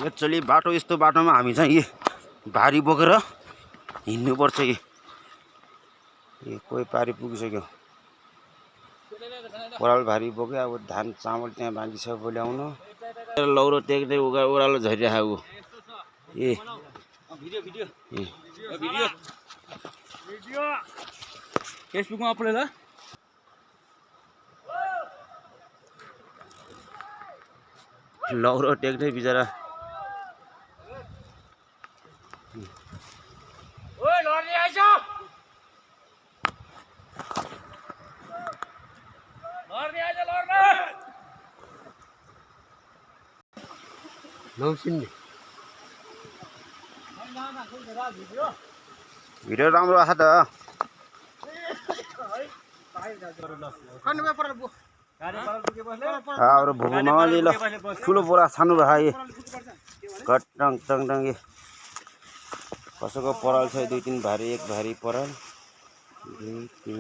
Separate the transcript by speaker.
Speaker 1: actually बाटो यस्तो बाटोमा हामी चाहिँ भारी बोकेर हिँड्नुपर्छ कि कोही पारी पुगिसक्यो ओह्रालो भारी बोक्यो अब धान चामल त्यहाँ बाँकी छ ल्याउन लौरो टेक्दै ओह्रालो झरिरहेको ए
Speaker 2: फेसबुकमा अपलोड ल
Speaker 1: लौरो टेक्दै बिचरा भिडियो राम्रो आछ त भुमाले ल ठुलो बोरा छान्नु भयो घटङ टङ टङ कसैको पराल छ 2-3 भारी एक भारी पराल 2-3